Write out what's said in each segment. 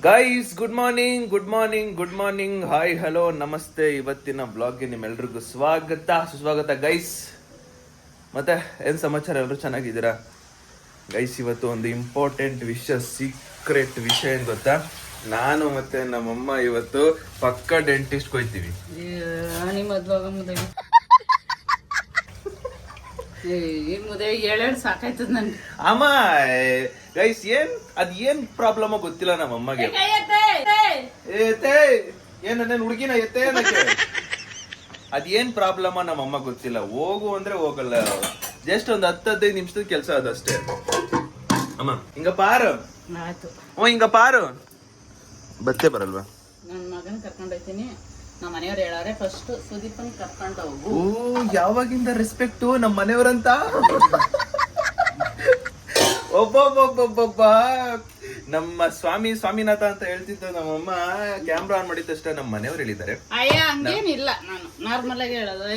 Guys good morning hi hello ನಮಸ್ತೆ. ಇವತ್ತಿನ ಬ್ಲಾಗ್ಗೆ ನಿಮ್ಮೆಲ್ರಿಗೂ ಸುಸ್ವಾಗತ ಗೈಸ್. ಮತ್ತೆ ಏನು ಸಮಾಚಾರ, ಎಲ್ಲರೂ ಚೆನ್ನಾಗಿದ್ದೀರಾ ಗೈಸ್? ಇವತ್ತು ಒಂದು ಇಂಪಾರ್ಟೆಂಟ್ ವಿಷಯ, ಸೀಕ್ರೆಟ್ ವಿಷಯ ಏನು ಗೊತ್ತಾ? ನಾನು ಮತ್ತೆ ನಮ್ಮಮ್ಮ ಇವತ್ತು ಪಕ್ಕ ಡೆಂಟಿಸ್ಟ್ ಹೋಯ್ತೀವಿ. ಅಮ್ಮ ಗೈಸ್ ಏನ್ ಪ್ರಾಬ್ಲಮ್ ಗೊತ್ತಿಲ್ಲ ನಮ್ಮಮ್ಮಗೆ. ಏನೇನ್ ಹುಡುಗಿನ ಎತ್ತೆ ಅದೇನ್ ಪ್ರಾಬ್ಲಮ್ ನಮ್ಮಮ್ಮ ಗೊತ್ತಿಲ್ಲ. ಹೋಗು ಅಂದ್ರೆ ಹೋಗಲ್ಲ. ಜಸ್ಟ್ ಒಂದ್ 10-15 ನಿಮಿಷದ ಕೆಲಸ ಅದಷ್ಟೇ. ಅಮ್ಮ ಹಿಂಗ ಪಾರು, ಹಿಂಗ ಪಾರು ಬತ್ತೆ ಬರಲ್ವಾ? ನನ್ನ ಮಗನ್ ಕರ್ಕೊಂಡೋಗ್ತೀನಿ. ನಮ್ಮ ಮನೆಯವ್ರು ಹೇಳಾರೆ ಫಸ್ಟ್ ಸುದೀಪನ್ ಕರ್ಕೊಂಡ ಹೋಗು. ಓ, ಯಾವಾಗಿಂದ ರೆಸ್ಪೆಕ್ಟು ನಮ್ಮ ಮನೆಯವ್ರಂತ. ಒಬ್ಬೊಬ್ಬೊಬ್ಬೊಬ್ಬ ನಮ್ಮ ಸ್ವಾಮಿನಾಥ ಅಂತ ಹೇಳ್ತಿದ್ದ ನಮ್ಮಮ್ಮ. ಕ್ಯಾಮ್ರಾ ಆನ್ ಮಾಡಿದ ತಕ್ಷಣ ನಮ್ಮ ಮನೆಯವ್ರು ಹೇಳಿದ್ದಾರೆ. ಅಯ್ಯ ಹಂಗೇನಿಲ್ಲ, ನಾನು ನಾರ್ಮಲ್ ಆಗಿ ಹೇಳೋದು.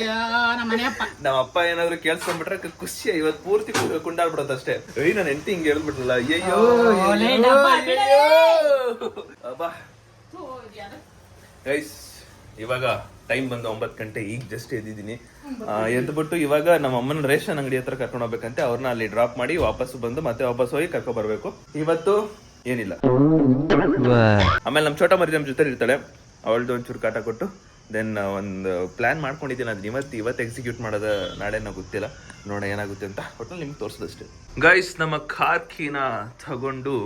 ನಮ್ಮ ಮನೆಯಪ್ಪ ನಮ್ಮ ಅಪ್ಪ ಏನಾದ್ರು ಕೇಳಿಸ್ಕೊಂಡ್ಬಿಟ್ರೆ ಖುಷಿ. ಇವತ್ತು ಪೂರ್ತಿ ಕುಂಡಾಡ್ಬಿಡೋದು ಅಷ್ಟೇ. ನನ್ನ ಹೆಂಡತಿ ಹಿಂಗೆ ಹೇಳ್ಬಿಟ್ರಲ್ಲ, ಅಯ್ಯೋ ಅಬ್ಬಾ. ಗೈಸ್ ಇವಾಗ ಟೈಮ್ ಬಂದು 9 ಗಂಟೆ. ಈಗ ಜಸ್ಟ್ ಎದ್ದಿದ್ದೀನಿ. ಎದ್ಬಿಟ್ಟು ಇವಾಗ ನಮ್ಮ ಅಮ್ಮನ ರೇಷನ್ ಅಂಗಡಿ ಹತ್ರ ಕರ್ಕೊಂಡು ಹೋಗ್ಬೇಕಂತೆ. ಅವ್ರನ್ನ ಅಲ್ಲಿ ಡ್ರಾಪ್ ಮಾಡಿ ವಾಪಸ್ ಬಂದು ಮತ್ತೆ ವಾಪಸ್ ಹೋಗಿ ಕರ್ಕೊಂಡ್ ಬರ್ಬೇಕು. ಇವತ್ತು ಏನಿಲ್ಲ. ಆಮೇಲೆ ನಮ್ ಚೋಟ ಮರಿ ನಮ್ ಜೊತೆ ಇರ್ತಾಳೆ. ಅವಳದು ಒಂಚೂರು ಕಾಟ ಕೊಟ್ಟು ದೆನ್ ಒಂದು ಪ್ಲಾನ್ ಮಾಡ್ಕೊಂಡಿದ್ದೀನಿ. ಅದನ್ನ ಇವತ್ತು ಎಕ್ಸಿಕ್ಯೂಟ್ ಮಾಡೋದ ನಾಳೆನೋ ಗೊತ್ತಿಲ್ಲ. ನೋಡ ಏನಾಗುತ್ತೆ ಅಂತ. ಒಟ್ಟು ನಿಮ್ಗೆ ತೋರ್ಸೋದಷ್ಟೇ. ಗೈಸ್ ನಮ್ಮ ಕಾರ್ ಕೀನ ತಗೊಂಡು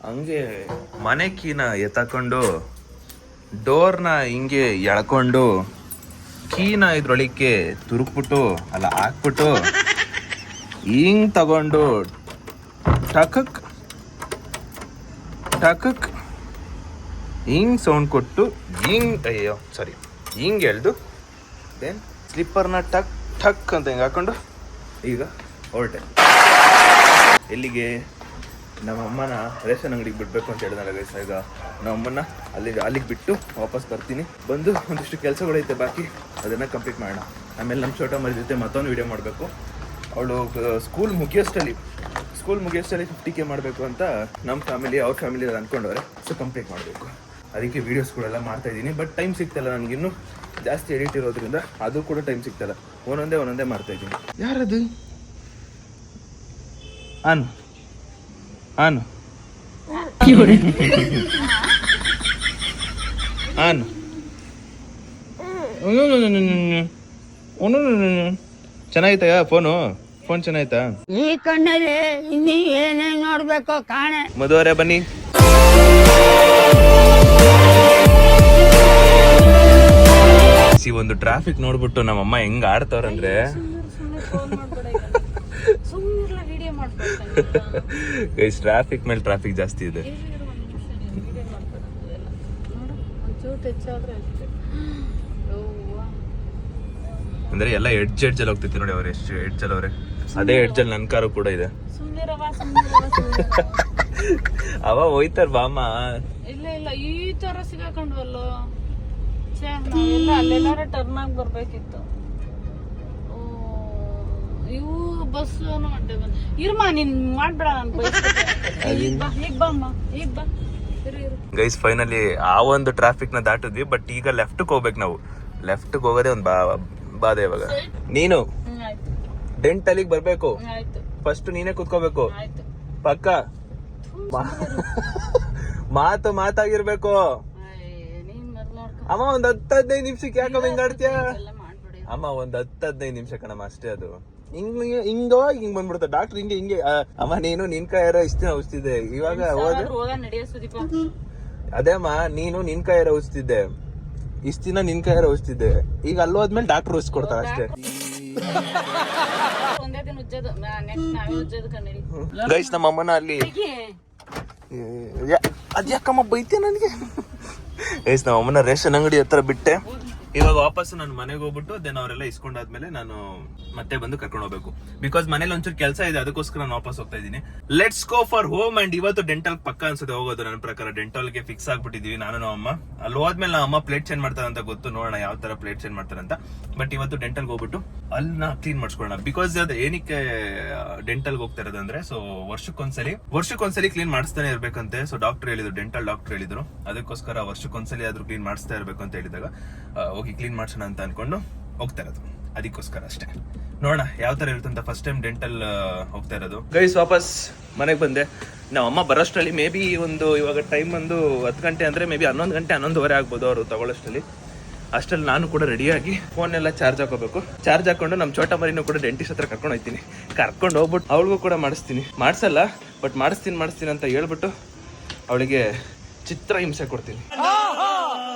ಹಂಗೆ ಮನೆ ಕೀನ ಎತ್ತಕೊಂಡು ಡೋರ್ನ ಹಿಂಗೆ ಎಳ್ಕೊಂಡು ಕೀನ ಇದ್ರೊಳಕ್ಕೆ ತುರುಕ್ಬಿಟ್ಟು ಅಲ್ಲ ಹಾಕ್ಬಿಟ್ಟು ಹಿಂಗ್ ತಗೊಂಡು ಟಕಕ್ ಟಕಕ್ ಹಿಂಗ್ ಸೌಂಡ್ ಕೊಟ್ಟು ಹಿಂಗ್ ಎಳ್ದು ದೆನ್ ಸ್ಲಿಪ್ಪರ್ನ ಟಕ್ ಟಕ್ ಅಂತ ಹಿಂಗೆ ಹಾಕೊಂಡು ಈಗ ಹೊರಟೆ. ಎಲ್ಲಿಗೆ? ನಮ್ಮ ಅಮ್ಮನ ರೇಷನ್ ಅಂಗಡಿಗೆ ಬಿಡ್ಬೇಕು ಅಂತ ಹೇಳಿದ್ನಲ್ಲ ಗೈಸ್. ಈಗ ನಮ್ಮ ಅಮ್ಮನ ಅಲ್ಲಿಗೆ ಬಿಟ್ಟು ವಾಪಸ್ ಬರ್ತೀನಿ. ಬಂದು ಒಂದಿಷ್ಟು ಕೆಲಸಗಳೈತೆ ಬಾಕಿ, ಅದನ್ನ ಕಂಪ್ಲೀಟ್ ಮಾಡೋಣ. ಆಮೇಲೆ ನಮ್ಮ ಚೋಟ ಮರಿ ಜೊತೆ ಮತ್ತೊಂದು ವಿಡಿಯೋ ಮಾಡಬೇಕು. ಅವಳು ಸ್ಕೂಲ್ ಮುಗಿಯೋಷ್ಟಲ್ಲಿ 50K ಮಾಡಬೇಕು ಅಂತ ನಮ್ಮ ಫ್ಯಾಮಿಲಿ ಅವ್ರ ಫ್ಯಾಮಿಲಿ ಅಂದ್ಕೊಂಡವ್ರೆ. ಸೊ ಕಂಪ್ಲೀಟ್ ಮಾಡಬೇಕು. ಅದಕ್ಕೆ ವೀಡಿಯೋಸ್ಗಳೆಲ್ಲ ಮಾಡ್ತಾ ಇದ್ದೀನಿ. ಬಟ್ ಟೈಮ್ ಸಿಗ್ತಲ್ಲ ನನಗಿನ್ನೂ. ಜಾಸ್ತಿ ಎಡಿಟ್ ಇರೋದ್ರಿಂದ ಅದು ಕೂಡ ಟೈಮ್ ಸಿಗ್ತಲ್ಲ. ಒಂದೊಂದೇ ಮಾಡ್ತಾ ಇದ್ದೀನಿ. ಯಾರದು? ಆನು ಆನು ಆನು ಚೆನ್ನಾಗಿತ್ತಾ ಫೋನ್ ಚೆನ್ನಾಯ್ತಾ? ಈ ಕಣ್ಣಲ್ಲಿ ಇನ್ನೀ ಏನೇನ್ ನೋಡ್ಬೇಕು ಕಾಣೆ. ಮದುವರೆ ಬನ್ನಿ. ಒಂದು ಟ್ರಾಫಿಕ್ ನೋಡ್ಬಿಟ್ಟು ನಮ್ಮಮ್ಮ ಹೆಂಗ್ ಆಡ್ತವ್ರಂದ್ರೆ, ಗೈಸ್ ಟ್ರಾಫಿಕ್ ಮೇಲೆ ಟ್ರಾಫಿಕ್ ಜಾಸ್ತಿ ಇದೆ. ಅಂದ್ರೆ ಎಲ್ಲ ಎಡ್ಜಲ್ಲಿ ಹೋಗ್ತೈತಿ ನೋಡಿ. ಅವ್ರು ಎಷ್ಟು ಎಡ್ಜಲ್ಲಿ ಅವ್ರೆ. ಅದೇ ಎಡ್ಜಲ್ಲಿ ನನ್ ಕಾರು ಕೂಡ ಇದೆ. ಅವ ಹೋಯ್ತಾರ ಬಾಮ. ಇಲ್ಲ ಈ ತರ ಸಿಗಾಕೊಂಡ್ವಲ್ಲೋ. ಅಲ್ಲೆಲ್ಲಾರ ಟರ್ನ್ ಆಗಿ ಬರ್ಬೇಕಿತ್ತು. ಇವು ಬಸ್ ಇರ್ಮಾ ನೀನ್ ಮಾಡ್ಬೇಡ. ಗೈಸ್ ಫೈನಲಿ ಆ ಒಂದು ಟ್ರಾಫಿಕ್ ನ ದಾಟಿದ್ವಿ. ಬಟ್ ಈಗ ಲೆಫ್ಟ್ ಹೋಗ್ಬೇಕು ನಾವು. ಲೆಫ್ಟ್ ಹೋಗೋದೇ ಒಂದು ಬಾಧೆ. ಇವಾಗ ನೀನು ಡೆಂಟ್ ಅಲ್ಲಿಗೆ ಬರ್ಬೇಕು. ಫಸ್ಟ್ ನೀನೇ ಕುತ್ಕೋಬೇಕು ಪಕ್ಕ. ಮಾತಾಗಿರ್ಬೇಕು. ಅಮ್ಮ ಒಂದ್ 10-15 ನಿಮಿಷಕ್ಕೆ ಯಾಕಮ್ಮ ಹಿಂಗ್ ಆಡ್ತೀಯ? ಅಮ್ಮ ಒಂದ್ 10-15 ನಿಮಿಷ ಕಣಮ್ಮ ಅಷ್ಟೇ. ಅದು ಹಿಂಗ್ ಬಂದ್ಬಿಡುತ್ತೆ. ಡಾಕ್ಟರ್ ಹಿಂಗೆ ಅಮ್ಮ ನೀನು ನಿನ್ ಕೈಯಾರ ಇಷ್ಟ ಔಷಧಿದೆ. ಇವಾಗ ಅದೇ ಅಮ್ಮ, ನೀನು ನಿನ್ ಕೈಯಾರ ಔಷಧಿದ್ದೆ. ಇಷ್ಟ ದಿನ ನಿನ್ ಕೈಯಾರ ಔಷಧಿದ್ದೆ. ಈಗ ಅಲ್ಲಿ ಹೋದ್ಮೇಲೆ ಡಾಕ್ಟರ್ ಔಷಧಿ ಕೊಡ್ತಾರೆ ಅಷ್ಟೇ. ಗೈಸ್ ನಮ್ಮ ಅಮ್ಮನ ಅಲ್ಲಿ ಅದ್ಯಾಕಮ್ಮ ಬೈತೆ ನನಗೆ. ಗೈಸ್ ನಮ್ಮ ಅಮ್ಮನ ರೇಷನ್ ಅಂಗಡಿ ಹತ್ರ ಬಿಟ್ಟೆ. ಇವಾಗ ವಾಪಸ್ ನಾನು ಮನೆಗೆ ಹೋಗ್ಬಿಟ್ಟು ದೆನ್ ಅವರೆಲ್ಲ ಇಸ್ಕೊಂಡಾದ್ಮೇಲೆ ನಾನು ಮತ್ತೆ ಬಂದು ಕರ್ಕೊಂಡು ಹೋಗ್ಬೇಕು. ಬಿಕಾಸ್ ಮನೇಲಿ ಒಂಚೂರು ಕೆಲಸ ಇದೆ, ಅದಕ್ಕೋಸ್ಕರ ನಾನು ವಾಪಸ್ ಹೋಗ್ತಾ ಇದ್ದೀನಿ. Let's go for home. And ಇವತ್ತು ಡೆಂಟಲ್ ಪಕ್ಕ ಅನ್ಸುತ್ತೆ ಹೋಗೋದು. ನನ್ನ ಪ್ರಕಾರ ಡೆಂಟಲ್ಗೆ ಫಿಕ್ಸ್ ಆಗ್ಬಿಟ್ಟಿದೀವಿ ನಾನು ನಮ್ಮ ಅಮ್ಮ. ಅಲ್ಲಿ ಹೋದ್ಮೇಲೆ ನಮ್ಮ ಅಮ್ಮ ಪ್ಲೇಟ್ ಚೇಂಜ್ ಮಾಡ್ತಾರೆ ಅಂತ ಗೊತ್ತು, ನೋಡೋಣ ಯಾವ ತರ ಪ್ಲೇಟ್ ಚೇಂಜ್ ಮಾಡ್ತಾರೆ ಅಂತ. ಬಟ್ ಇವತ್ತು ಡೆಂಟಲ್ಗೆ ಹೋಗ್ಬಿಟ್ಟು ಅಲ್ಲನ್ನ ಕ್ಲೀನ್ ಮಾಡಿಸ್ಕೊಳ್ಳೋಣ. ಬಿಕಾಸ್ ಅದು ಏನಕ್ಕೆ ಡೆಂಟಲ್ಗೆ ಹೋಗ್ತಾ ಇರೋದಂದ್ರೆ, ಸೊ ವರ್ಷಕ್ಕೊಂದ್ಸಲಿ ಕ್ಲೀನ್ ಮಾಡಿಸ್ತಾನೆ ಇರ್ಬೇಕಂತೆ. ಸೊ ಡಾಕ್ಟರ್ ಹೇಳಿದ್ರು, ಡೆಂಟಲ್ ಡಾಕ್ಟರ್ ಹೇಳಿದ್ರು, ಅದಕ್ಕೋಸ್ಕರ ವರ್ಷಕ್ಕೊಂದ್ಸಲಿ ಆದ್ರೂ ಕ್ಲೀನ್ ಮಾಡಿಸ್ತಾ ಇರ್ಬೇಕು ಅಂತ ಹೇಳಿದಾಗ ಹೋಗಿ ಕ್ಲೀನ್ ಮಾಡ್ಸೋಣ ಅಂತ ಅನ್ಕೊಂಡು ಹೋಗ್ತಾ ಇರೋದು. ಅದಕ್ಕೋಸ್ಕರ ಅಷ್ಟೇ. ನೋಡೋಣ ಯಾವ ತರ ಇರುತ್ತಂತ. ಫಸ್ಟ್ ಟೈಮ್ ಡೆಂಟಲ್ ಹೋಗ್ತಾ ಇರೋದು. ಗೈಸ್ ವಾಪಸ್ ಮನೆಗೆ ಬಂದೆ. ನಾವು ಅಮ್ಮ ಬರೋಷ್ಟರಲ್ಲಿ ಮೇ ಬಿ ಇವಾಗ ಟೈಮ್ 10 ಗಂಟೆ ಅಂದ್ರೆ ಮೇ ಬಿ 11 ಗಂಟೆ 11:15 ಆಗ್ಬೋದು ಅವರು ತಗೊಳ್ಳೋಷ್ಟರಲ್ಲಿ. ಅಷ್ಟರಲ್ಲಿ ನಾನು ಕೂಡ ರೆಡಿಯಾಗಿ ಫೋನ್ ಎಲ್ಲ ಚಾರ್ಜ್ ಹಾಕೋಬೇಕು. ಚಾರ್ಜ್ ಹಾಕೊಂಡು ನಮ್ಮ ಚೋಟ ಮರಿನೂ ಕೂಡ ಡೆಂಟಿಸ್ಟ್ ಹತ್ರ ಕರ್ಕೊಂಡು ಹೋಗ್ತೀನಿ. ಕರ್ಕೊಂಡು ಹೋಗ್ಬಿಟ್ಟು ಅವಳಿಗೂ ಕೂಡ ಮಾಡಿಸಲ್ಲ, ಬಟ್ ಮಾಡಿಸ್ತೀನಿ ಅಂತ ಹೇಳ್ಬಿಟ್ಟು ಅವಳಿಗೆ ಚಿತ್ರ ಹಿಂಸೆ ಕೊಡ್ತೀನಿ.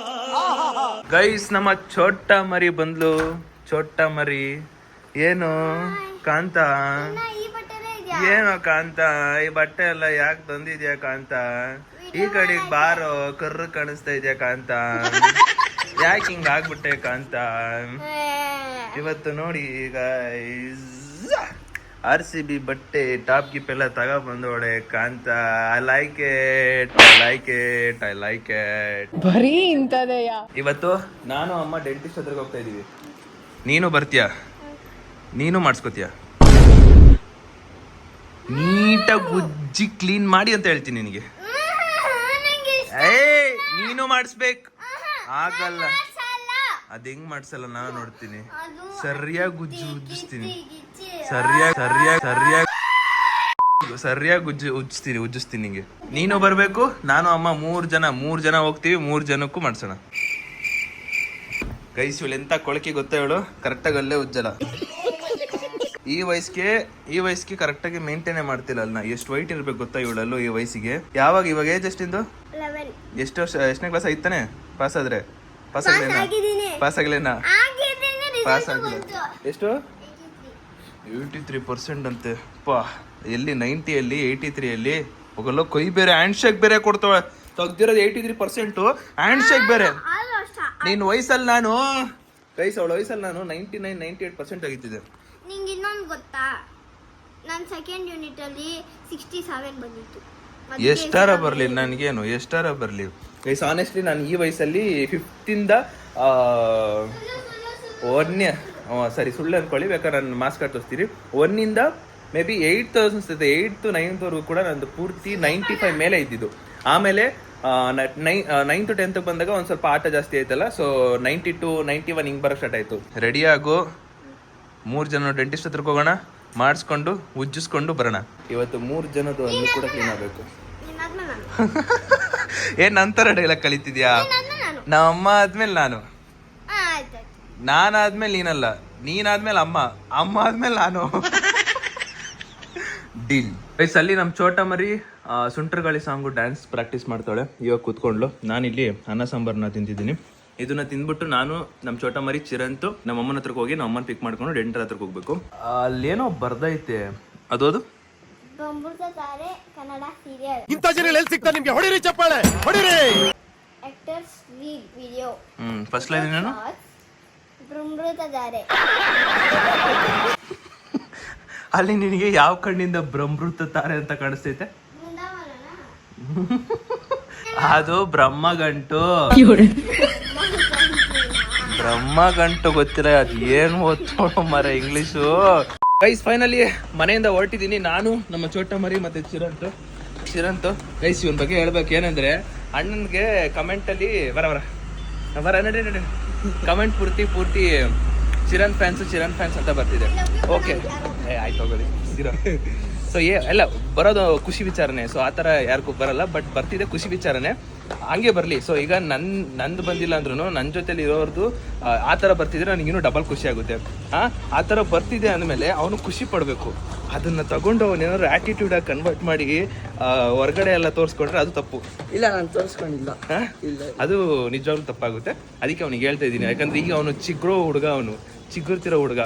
ಗೈಸ್ ನಮ್ಮ ಚೋಟ ಮರಿ ಬಂದ್ಲು. ಚೋಟ ಮರಿ ಏನು ಕಾಂತ, ಏನೋ ಕಾಂತ, ಈ ಬಟ್ಟೆ ಎಲ್ಲ ಯಾಕೆ ತಂದಿದ್ಯಾ ಕಾಂತ? ಈ ಕಡೆಗೆ ಬಾರೋ, ಕರ್ರು ಕಾಣಿಸ್ತಾ ಇದೆಯಾ ಕಾಂತ? ಯಾಕೆ ಹಿಂಗ ಆಗ್ಬಿಟ್ಟೆ ಕಾಂತ? ಇವತ್ತು ನೋಡಿ ಈಗ RCB ಬಟ್ಟೆ ಟಾಪ್ ಗಿಪ್ ಎಲ್ಲ ತಗೊಬಂದೋಳೆ ಕಾಂತ. I like it. ಬರೀ ಇಂತದೆಯ. ಇವತ್ತು ನಾನು ಅಮ್ಮ ಡೆಂಟಿಸ್ಟ್ ಹತ್ರಕ್ಕೆ ಹೋಗ್ತಾ ಇದೀವಿ. ನೀನು ಬರ್ತೀಯಾ? ನೀನು ಮಾಡಿಸ್ಕೋತೀಯ? ನೀಟಾಗಿ ಉಜ್ಜಿ ಕ್ಲೀನ್ ಮಾಡಿ ಅಂತ ಹೇಳ್ತೀನಿ ನಿನಗೆ. ನೀನು ಮಾಡಿಸ್ಬೇಕು. ಆಗಲ್ಲ, ಅದ್ ಹೆಂಗ್ ಮಾಡ್ಸಲ್ಲ ನಾನು ನೋಡ್ತೀನಿ. ಸರಿಯಾಗಿ ಉಜ್ಜಿಸ್ತೀನಿ. ಸರಿಯಾಗಿ ಉಜ್ಜಿಸ್ತೀನಿ ನಿಂಗೆ. ನೀನು ಬರ್ಬೇಕು, ನಾನು ಅಮ್ಮ ಮೂರ್ ಜನ ಹೋಗ್ತೀವಿ. 3 ಜನಕ್ಕೂ ಮಾಡ್ಸೋಣ. ಗೈಸ್ ಇವಳು ಎಂತ ಕೊಳಕೆ ಗೊತ್ತಾ? ಇವಳು ಕರೆಕ್ಟಾಗಿ ಅಲ್ಲೇ ಉಜ್ಜಲ್ಲ. ಈ ವಯಸ್ಸಿಗೆ ಕರೆಕ್ಟಾಗಿ ಮೇಂಟೈನ್ ಮಾಡ್ತಿಲ್ಲ ಅಲ್ಲ. ಎಷ್ಟು ವೈಟ್ ಇರ್ಬೇಕು ಗೊತ್ತಾ ಇವಳಲ್ಲೂ ಈ ವಯಸ್ಸಿಗೆ. ಇವಾಗ ಏಜ್ ಎಷ್ಟಿಂದು? ಎಷ್ಟು ವರ್ಷ? ಎಷ್ಟನೇ ಕ್ಲಾಸ್ ಐತಾನೆ? ಪಾಸ್ ಆಗ್ಲೇನಾ? ಎಷ್ಟು? 83% ಅಂತೆ. ಪಾ, ಎಲ್ಲಿ 90 83 ಹೋಗಲ್ಲ. ಕೈ ಬೇರೆ ಹ್ಯಾಂಡ್ ಶೇಕ್ ಬೇರೆ ಕೊಡ್ತಾಳೆ. ತೆಗ್ದಿರೋದು 83%, ಹ್ಯಾಂಡ್ ಶೇಕ್ ಬೇರೆ. ನಿನ್ನ ವಯಸ್ಸಲ್ಲಿ ನಾನು ಅವಳ ವಯಸ್ಸಲ್ಲಿ ನಾನು 99-98% ಆಗಿತ್ತಿದೆ. ನಿಂಗೆ ಇನ್ನೊಂದು ಗೊತ್ತಾ? ನನ್ನ ಸೆಕೆಂಡ್ ಯೂನಿಟ್ ಅಲ್ಲಿ 67 ಬಂದಿತ್ತು. ಎಷ್ಟಾರ ಬರ್ಲಿ ನನ್ಗೇನು, ಎಷ್ಟಾರ ಬರ್ಲಿ ಗೈಸ್. ಆನೆಸ್ಟ್ಲಿ ನಾನು ಈ ವಯಸ್ಸಲ್ಲಿ 5th ಇಂದ ಸರಿ ಸುಳ್ಳು ಅನ್ಕೊಳ್ಳಿ, ಬೇಕಾದ್ರೆ ನಾನು ಮಾಸ್ಕ್ ಕಾರ್ಡ್ ತೋರಿಸ್ತೀರಿ. 1 ಇಂದ may be 8th 8th 9th ವರೆಗೂ ಕೂಡ ನಂದು ಪೂರ್ತಿ 95 ಮೇಲೆ ಇದ್ದಿದ್ದು. ಆಮೇಲೆ 9th 10th ಬಂದಾಗ ಒಂದ್ ಸ್ವಲ್ಪ ಆಟ ಜಾಸ್ತಿ ಆಯ್ತಲ್ಲ, ಸೊ 92 91 ಹಿಂಗ್ ಬರೋಕ್ ಸ್ಟಾರ್ಟ್ ಆಯ್ತು. ರೆಡಿ ಆಗೋ, 3 ಜನ ಡೆಂಟಿಸ್ಟ್ ಹತ್ರಕ್ಕೆ ಹೋಗೋಣ, ಮಾಡಿಸ್ಕೊಂಡು ಉಜ್ಜಿಸ್ಕೊಂಡು ಬರೋಣ. ಇವತ್ತು 3 ಜನದ್ದು ಅಲ್ಲೂ ಕೂಡ ಕ್ಲೀನ್ ಆಗ್ಬೇಕು. ಏನ್ ನಂತರ ಡೈಲಾಗ್ ಕಲಿತಿದ್ಯಾ? ನಮ್ಮ ಅಮ್ಮ ಆದ್ಮೇಲೆ ನಾನಾದ್ಮೇಲೆ ನೀನಲ್ಲ, ನೀನಾದ್ಮೇಲೆ ಅಮ್ಮ ಆದ್ಮೇಲೆ ನಾನು. ಡೀಲ್. ಅಲ್ಲಿ ನಮ್ ಚೋಟ ಮರಿ ಸುಂಟರಗಾಳಿ ಸಾಂಗು ಡ್ಯಾನ್ಸ್ ಪ್ರಾಕ್ಟೀಸ್ ಮಾಡ್ತಾಳೆ. ಇವಾಗ ಕೂತ್ಕೊಂಡ್ಲು. ನಾನಿಲ್ಲಿ ಅನ್ನ ಸಾಂಬಾರ್ನ ತಿಂತಿದ್ದೀನಿ. ಇದನ್ನ ತಿಂದ್ಬಿಟ್ಟು ನಾನು ನಮ್ಮ ಚೋಟ ಮರಿ ಚಿರಂತು ನಮ್ಮ ಅಮ್ಮನ ಹತ್ರಕ್ಕೆ ಹೋಗಿ ನಮ್ಮ ಅಮ್ಮನ ಪಿಕ್ ಮಾಡ್ಕೊಂಡು ಡೆಂಟಲ್ ಹತ್ರಕ್ಕೆ ಹೋಗ್ಬೇಕು. ಅಲ್ಲೇನೋ ಬರ್ದೈತೆ, ಅದೋದು ಬ್ರಹ್ಮೃತತಾರೆ ಕನ್ನಡ ಸೀರಿಯಲ್. ಇಂತ ಜನ ಎಲ್ಲಿ ಸಿಗ್ತಾರೆ ನಿಮ್ಗೆ? ಹೊಡಿರಿ ಚಪ್ಪಾಳೆ, ಹೊಡಿರಿ. Actors video. ಫಸ್ಟ್ ಲೈನ್ ಏನು? ಬ್ರಹ್ಮೃತತಾರೆ. ಅಲ್ಲಿ ನಿನಗೆ ಯಾವ ಕಣ್ಣಿಂದ ಬ್ರಹ್ಮೃತ ತಾರೆ ಅಂತ ಕಾಣಿಸ್ತೈತೆ? ಅದು ಬ್ರಹ್ಮಗಂಟು. ಬ್ರಹ್ಮಗಂಟು ಗೊತ್ತಿಲ್ಲ, ಅದು ಏನು ಓದ್ತೋಣ ಮರ ಇಂಗ್ಲಿಷು. ಗೈಸ್ ಫೈನಲಿ ಮನೆಯಿಂದ ಹೊರಟಿದ್ದೀನಿ ನಾನು, ನಮ್ಮ ಚೋಟ ಮರಿ ಮತ್ತೆ ಚಿರಂತು. ಗೈಸ್ ಇವನ್ ಬಗ್ಗೆ ಹೇಳ್ಬೇಕು ಏನಂದ್ರೆ, ಅಣ್ಣನ್ಗೆ ಕಮೆಂಟ್ ಅಲ್ಲಿ ಬರ ನಡಿ ಕಮೆಂಟ್ ಪೂರ್ತಿ ಚಿರಣ್ ಫ್ಯಾನ್ಸ್ ಅಂತ ಬರ್ತಿದೆ. ಓಕೆ ಆಯ್ತು ಹೋಗೋದಿ ಸೊ ಎಲ್ಲ ಬರೋದು ಖುಷಿ ವಿಚಾರನೆ. ಸೊ ಆ ಥರ ಯಾರಿಗೂ ಬರಲ್ಲ, ಬಟ್ ಬರ್ತಿದೆ ಖುಷಿ ವಿಚಾರನೆ, ಹಂಗೆ ಬರಲಿ. ಸೊ ಈಗ ನಂದು ಬಂದಿಲ್ಲ ಅಂದ್ರೂ ನನ್ನ ಜೊತೆಲಿ ಇರೋರ್ದು ಆ ಥರ ಬರ್ತಿದ್ರೆ ನನಗೆ ಇನ್ನೂ ಡಬಲ್ ಖುಷಿ ಆಗುತ್ತೆ. ಆ ಥರ ಬರ್ತಿದೆ ಅಂದಮೇಲೆ ಅವನು ಖುಷಿ ಪಡಬೇಕು. ಅದನ್ನು ತಗೊಂಡು ಅವನೇನಾದ್ರು ಆ್ಯಟಿಟ್ಯೂಡಾಗಿ ಕನ್ವರ್ಟ್ ಮಾಡಿ ಹೊರಗಡೆ ಎಲ್ಲ ತೋರಿಸ್ಕೊಂಡ್ರೆ ಅದು ತಪ್ಪು. ಇಲ್ಲ, ನಾನು ತೋರಿಸ್ಕೊಂಡಿಲ್ಲ. ಅದು ನಿಜವಾಗ್ಲೂ ತಪ್ಪಾಗುತ್ತೆ. ಅದಕ್ಕೆ ಅವ್ನಿಗೆ ಹೇಳ್ತಾ ಇದ್ದೀನಿ. ಯಾಕಂದ್ರೆ ಈಗ ಅವನು ಚಿಗುರ್ತಿರೋ ಹುಡುಗ,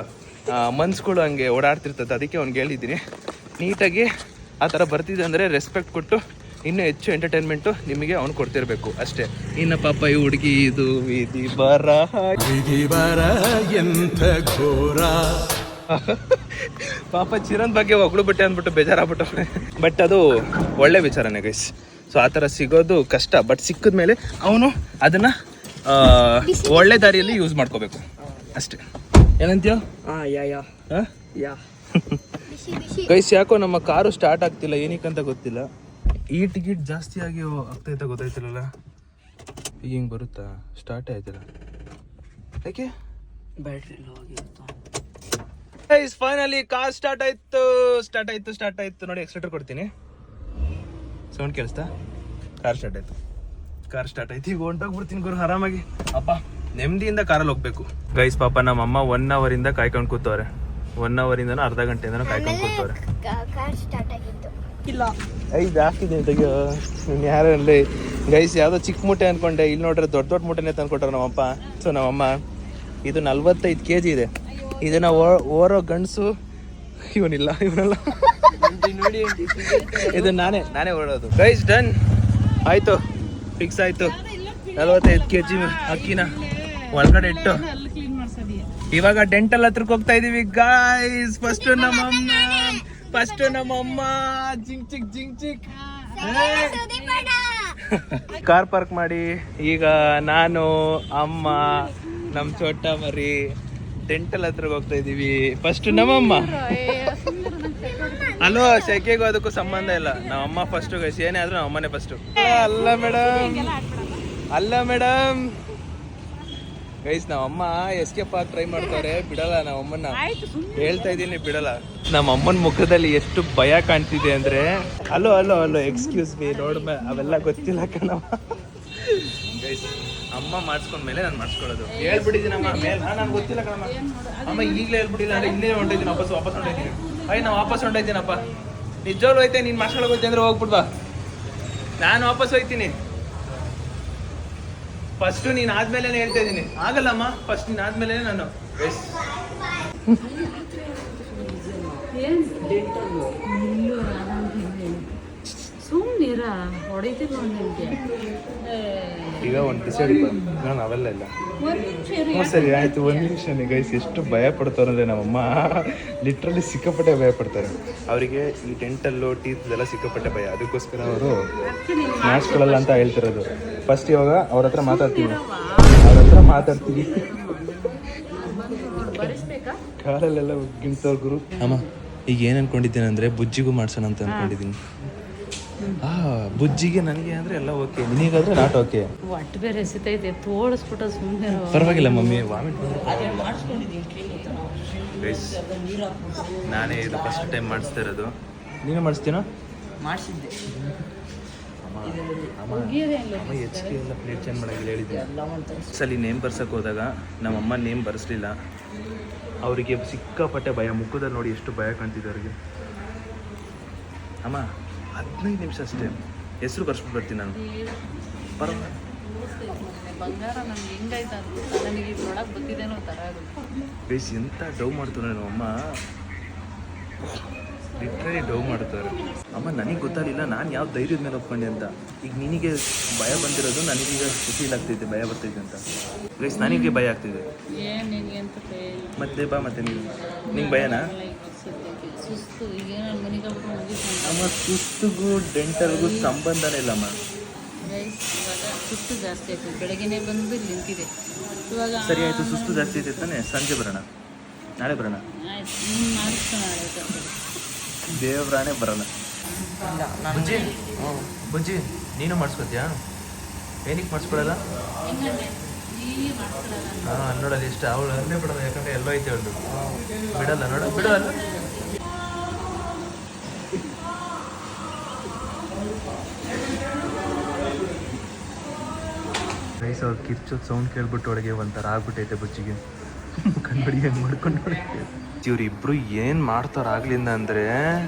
ಮನ್ಸ್ಗಳು ಹಂಗೆ ಓಡಾಡ್ತಿರ್ತದೆ. ಅದಕ್ಕೆ ಅವ್ನಿಗೆ ಹೇಳಿದ್ದೀನಿ, ನೀಟಾಗಿ ಆ ಥರ ಬರ್ತಿದೆ ಅಂದರೆ ರೆಸ್ಪೆಕ್ಟ್ ಕೊಟ್ಟು ಇನ್ನೂ ಹೆಚ್ಚು ಎಂಟರ್ಟೈನ್ಮೆಂಟು ನಿಮಗೆ ಅವ್ನು ಕೊಡ್ತಿರ್ಬೇಕು ಅಷ್ಟೇ. ಇನ್ನು ಪಾಪ ಈ ಹುಡುಗಿ ಇದು ವಿಧಿ ಬರಹ ಎಂಥ ಘೋರ. ಪಾಪ ಚಿರನ್ ಬಗ್ಗೆ ಹೊಗಳು ಬಿಟ್ಟೆ ಅಂದ್ಬಿಟ್ಟು ಬೇಜಾರಾಗ್ಬಿಟ್ಟು. ಬಟ್ ಅದು ಒಳ್ಳೆ ವಿಚಾರನೇ ಗೈಸ್. ಸೊ ಆ ಥರ ಸಿಗೋದು ಕಷ್ಟ, ಬಟ್ ಸಿಕ್ಕಿದ್ಮೇಲೆ ಅವನು ಅದನ್ನು ಒಳ್ಳೆ ದಾರಿಯಲ್ಲಿ ಯೂಸ್ ಮಾಡ್ಕೋಬೇಕು ಅಷ್ಟೇ. ಏನಂತೀಯ ಬಿಸಿ ಬಿಸಿ. ಗೈಸ್ ಯಾಕೋ ನಮ್ಮ ಕಾರು ಸ್ಟಾರ್ಟ್ ಆಗ್ತಿಲ್ಲ, ಏನಕ್ಕಂತ ಗೊತ್ತಿಲ್ಲ. ಈ ಟಿಕೆಟ್ ಜಾಸ್ತಿ ಆಗಿ ಆಗ್ತೈತ ಗೊತ್ತಾಯ್ತಿಲ್ಲಲ್ಲ. ಈಗ ಹಿಂಗೆ ಬರುತ್ತಾ? ಸ್ಟಾರ್ಟೇ ಆಯ್ತಿಲ್ಲ ಯಾಕೆ? ಬ್ಯಾಟ್ರಿ ಲೋ ಆಗಿತ್ತು. ಗೈಸ್ ಫೈನಲಿ ಕಾರ್ ಸ್ಟಾರ್ಟ್ ಆಯ್ತು ನೋಡಿ. ಎಕ್ಸ್ಲೇಟರ್ ಕೊಡ್ತೀನಿ, ಸೌಂಡ್ ಕೇಳಿಸ್ತಾ? ಕಾರ್ ಸ್ಟಾರ್ಟ್ ಆಯ್ತು. ಈಗ ಹೊಂಟೋಗ್ಬಿಡ್ತೀನಿ ಗುರು ಆರಾಮಾಗಿ. ಅಪ್ಪ ನೆಮ್ಮದಿಯಿಂದ ಕಾರಲ್ಲಿ ಹೋಗ್ಬೇಕು. ಗೈಸ್ ಪಾಪ ನಮ್ಮಮ್ಮ 1 hour ಇಂದ ಕಾಯ್ಕೊಂಡು ಕೂತವ್ರೆ. 1 hour ಇಂದನೂ ಅರ್ಧ ಗಂಟೆಯಿಂದನೂ ಕಾಯ್ಕೊಂಡು ಕೂತವ್ರೆ. ಕಾರ್ ಸ್ಟಾರ್ಟ್ ಆಗಿತ್ತು. ಇಲ್ಲ ಐದು ಹಾಕಿದ್ದೀನಿ ತೆಗಿಯೋ. ಯಾರು ಅಲ್ಲೇ ಗೈಸ್ ಯಾವುದೋ ಚಿಕ್ಕ ಮೂಟೆ ಅನ್ಕೊಂಡೆ, ಇಲ್ಲಿ ನೋಡ್ರೆ ದೊಡ್ಡ ಮೂಟೆನೇ ತಂದ್ಕೊಟ್ರೆ ನಮ್ಮಪ್ಪ. ಸೊ ನಮ್ಮಮ್ಮ ಇದು 45 kg ಇದೆ. ಇದನ್ನ ಓರೋ ಗಂಡಸು ಇವನಲ್ಲ ಇದು ನಾನೇ ಓಡೋದು. ಗೈಸ್ ಡನ್ ಆಯ್ತು, ಫಿಕ್ಸ್ ಆಯ್ತು. 45 kg ಅಕ್ಕಿನ ಒಳಗಡೆ ಇಟ್ಟು ಇವಾಗ ಡೆಂಟಲ್ ಹತ್ರಕ್ಕೆ ಹೋಗ್ತಾ ಇದೀವಿ ಗಾಯ್ಸ್. ಫಸ್ಟ್ ನಮ್ಮಮ್ಮ ಜಿಂಗ್ ಚಿಕ್ ಕಾರ್ ಪಾರ್ಕ್ ಮಾಡಿ ಈಗ ನಾನು ಅಮ್ಮ ನಮ್ ಚೋಟ ಮರಿ ಡೆಂಟಲ್ ಹತ್ರಕ್ಕೆ ಹೋಗ್ತಾ ಇದೀವಿ. ಫಸ್ಟ್ ನಮ್ಮಮ್ಮ. ಅಲ್ವ ಸೆಕೆಗೂ ಅದಕ್ಕೂ ಸಂಬಂಧ ಇಲ್ಲ. ನಮ್ಮಮ್ಮ ಫಸ್ಟ್ ಗೈಸ್, ಏನೇ ಆದ್ರೂ ನಮ್ಮಮ್ಮನೇ ಫಸ್ಟ್. ಅಲ್ಲ ಮೇಡಮ್ ಗೈಸ್, ನಾವಮ್ಮ ಎಸ್ಕೇಪ್ ಆಗಿ ಟ್ರೈ ಮಾಡ್ತಾರೆ, ಬಿಡಲ್ಲ ನಾವಮ್ಮನ್ನ. ಹೇಳ್ತಾ ಇದ್ದೀನಿ ಬಿಡಲ್ಲ. ನಮ್ಮ ಅಮ್ಮನ ಮುಖದಲ್ಲಿ ಎಷ್ಟು ಭಯ ಕಾಣ್ತಿದೆ ಅಂದ್ರೆ, ಅಲ್ಲೋ ಎಕ್ಸ್ಕ್ಯೂಸ್ ಮೀ ನೋಡ್ ಅವೆಲ್ಲ ಗೊತ್ತಿಲ್ಲ ಕಣವ. ಗೈಸ್ ಅಮ್ಮ ಮಾಡಿಸ್ಕೊಂಡ್ಮೇಲೆ ನಾನು ಮಾಡಿಸ್ಕೊಳ್ಳೋದು. ಹೇಳ್ಬಿಟ್ಟಿದ್ದೀನಮ್ಮ ಮೇಲೆ, ನಾನು ಗೊತ್ತಿಲ್ಲ ಕಣಮ್ಮ. ಅಮ್ಮ ಈಗಲೇ ಹೇಳ್ಬಿಟ್ಟಿಲ್ಲ ಅಂದ್ರೆ ಇಲ್ಲೇ ಹೊಂಟಿದ್ದೀನಿ, ವಾಪಸ್ ಹೊಂಟಿದ್ದೀನಿ. ನಾ ವಾಪಸ್ ಹೊಂಟಿದ್ದೀನಪ್ಪ. ನಿಜವಾಗ್ಲೂ ಹೋಯ್ತೆ, ನೀನು ಮಾಡ್ಸ್ಕೊಳಕ್ ಹೋಯ್ತೆ ಅಂದ್ರೆ ಹೋಗ್ಬಿಡ್ಬಾ. ನಾನು ವಾಪಸ್ ಹೋಯ್ತೀನಿ. ಫಸ್ಟ್ ನೀನ್ ಆದ್ಮೇಲೆ ಹೇಳ್ತಾ ಇದ್ದೀನಿ. ಆಗಲ್ಲಮ್ಮ, ಫಸ್ಟ್ ನೀನ್ ಆದ್ಮೇಲೆ ನಾನು. ಸುಮ್ಮನಿರ ಹೊಡಿತೀವಿ ನಿಮಗೆ. ಈಗ ಒಂದು ಡಿಸೈಡ್ ನಾನು ಅವೆಲ್ಲ ಇಲ್ಲ. ಸರಿ ಆಯ್ತು, 1 ನಿಮಿಷನೇ ಗೈಸ್. ಎಷ್ಟು ಭಯ ಪಡ್ತಾರೆ ಅಂದರೆ ನಮ್ಮಮ್ಮ ಲಿಟ್ರಲಿ ಸಿಕ್ಕಾಪಟ್ಟೆ ಭಯ ಪಡ್ತಾರೆ. ಅವರಿಗೆ ಈ ಡೆಂಟಲ್ಲು ಟೀತ್ ಎಲ್ಲ ಸಿಕ್ಕಾಪಟ್ಟೆ ಭಯ. ಅದಕ್ಕೋಸ್ಕರ ಅವರು ಮಾಡಿಸ್ಕೊಳ್ಳಲ್ಲ ಅಂತ ಹೇಳ್ತಿರೋದು. ಫಸ್ಟ್ ಇವಾಗ ಅವ್ರ ಹತ್ರ ಮಾತಾಡ್ತೀವಿ. ಕಾರಲ್ಲೆಲ್ಲ ಗಿಂತವ್ರ ಗುರು. ಅಮ್ಮ ಈಗ ಏನು ಅನ್ಕೊಂಡಿದ್ದೀನಿ ಅಂದರೆ ಬುಜ್ಜಿಗೂ ಮಾಡ್ಸೋಣ ಅಂತ ಅನ್ಕೊಂಡಿದ್ದೀನಿ. ಬುಜ್ಜಿಗೆ ನನಗೆ ಅಂದರೆ ಎಲ್ಲ ಓಕೆ, ನಿನಗಾದ್ರೆ ನಾಟ್ ಓಕೆ. ಒಟ್ಟು ಬೇರೆ ಎಸಿತೈತೆ, ತೋಡಿಸ್ಬಿಟ್ಟ ಸುಮ್ಮನೆ. ಪರವಾಗಿಲ್ಲ ಮಮ್ಮಿ, ವಾಮಿಟ್ ನಾನೇ ಇದು ಫಸ್ಟ್ ಟೈಮ್ ಮಾಡಿಸ್ತಾ ಇರೋದು. ನೀನು ಮಾಡಿಸ್ತೀನೋ? ಮಾಡಿಸಿದ್ದೆ. ಅಮ್ಮ ಹೆಚ್ಚಿಗೆ ಎಲ್ಲ ಪ್ಲೇಟ್ ಚೇಂಜ್ ಮಾಡೋಂಗಿಲ್ಲ ಹೇಳಿದ್ದೆ. ಸಲ ನೇಮ್ ಬರ್ಸಕ್ಕೆ ಹೋದಾಗ ನಮ್ಮಮ್ಮ ನೇಮ್ ಬರೆಸ್ಲಿಲ್ಲ. ಅವರಿಗೆ ಸಿಕ್ಕಾಪಟ್ಟೆ ಭಯ. ಮುಖದಲ್ಲಿ ನೋಡಿ ಎಷ್ಟು ಭಯ ಕಾಣ್ತಿದೆ ಅವರಿಗೆ. ಅಮ್ಮ 15 ನಿಮಿಷ ಅಷ್ಟೇ, ಹೆಸರು ಬರ್ಸ್ಬಿಟ್ಟು ಬರ್ತೀನಿ ನಾನು. ಪರವಾಗಿಲ್ಲ. ಬಂಗಾರ ನನಗೆ ಹೆಂಗಾಯ್ತು ಅಂತ ನನಗೆ ನೋಡಕ್ಕೆ ಗೊತ್ತಿದ್ದೇನೋ ಥರ ಬೇಸ್ ಎಂತ ಡವ್ ಮಾಡ್ತಾರೆ ನಮ್ಮಮ್ಮ. ಲಿಟ್ರಲಿ ಡವ್ ಮಾಡ್ತಾರೆ ಅಮ್ಮ. ನನಗೆ ಗೊತ್ತಾಗಲಿಲ್ಲ ನಾನು ಯಾವ ಧೈರ್ಯದ ಮೇಲೆ ಒಪ್ಕೊಂಡೆ ಅಂತ. ಈಗ ನಿನಗೆ ಭಯ ಬಂದಿರೋದು ನನಗೀಗ ಫೀಲ್ ಆಗ್ತೈತೆ, ಭಯ ಬರ್ತೈತೆ ಅಂತ. ಗೈಸ್ ನನಗೆ ಭಯ ಆಗ್ತಿದೆ. ಏನು ನಿನಗೆ ಅಂತ ಮತ್ತೆ ಬಾ, ಮತ್ತೆ ನಿಂಗೆ ಭಯನಾ? ಸುಸ್ತು ಈಗ ಮನೆಗೆ ಅಮ್ಮ ಸುಸ್ತಿಗೂ ಡೆಂಟಲ್ಗೂ ಸಂಬಂಧನೇ ಇಲ್ಲಮ್ಮ. ಇವಾಗ ಸುಸ್ತು ಜಾಸ್ತಿ ಆಯ್ತು. ಬೆಳಗ್ಗೆನೇ ಬಂದು ನಿಂತಿದೆ ಇವಾಗ. ಸರಿ ಆಯಿತು, ಸುಸ್ತು ಜಾಸ್ತಿ ಐತೆ ತಾನೆ, ಸಂಜೆ ಬರೋಣ, ನಾಳೆ ಬರೋಣ. ಆಯ್ತು, ನೀನು ಮಾಡಿಸ್ತಾನೆ ದೇವ್ರಾಣೆ ಬರೋಣ. ಬುಜ್ಜಿ ನೀನು ಮಾಡಿಸ್ಕೊತೀಯಾ? ಏನಕ್ಕೆ ಮಾಡಿಸ್ಕೊಡಲ್ಲ? ಹಾಂ ನೋಡಲ್ಲ ಇಷ್ಟ ಅವಳು ಅಲ್ಲೇ ಬಿಡೋದು, ಯಾಕಂದ್ರೆ ಎಲ್ಲೋ ಐತೆ ಅವಳು ಬಿಡಲ್ಲ. ಬಿಡಲ್ಲ. ರೈಸ್ ಅವ್ರು ಕಿರ್ಚೋದು ಸೌಂಡ್ ಕೇಳ್ಬಿಟ್ಟು ಒಳಗೆ ಒಂಥರ ಆಗ್ಬಿಟ್ಟೈತೆ ಬುಜ್ಜಿಗೆ. ಕನ್ನಡಿ ಹೆಂಗೆ ಮಾಡ್ಕೊಂಡು ಇವ್ರಿಬ್ರು ಏನು ಮಾಡ್ತಾರ ಆಗ್ಲಿಂದ ಅಂದರೆ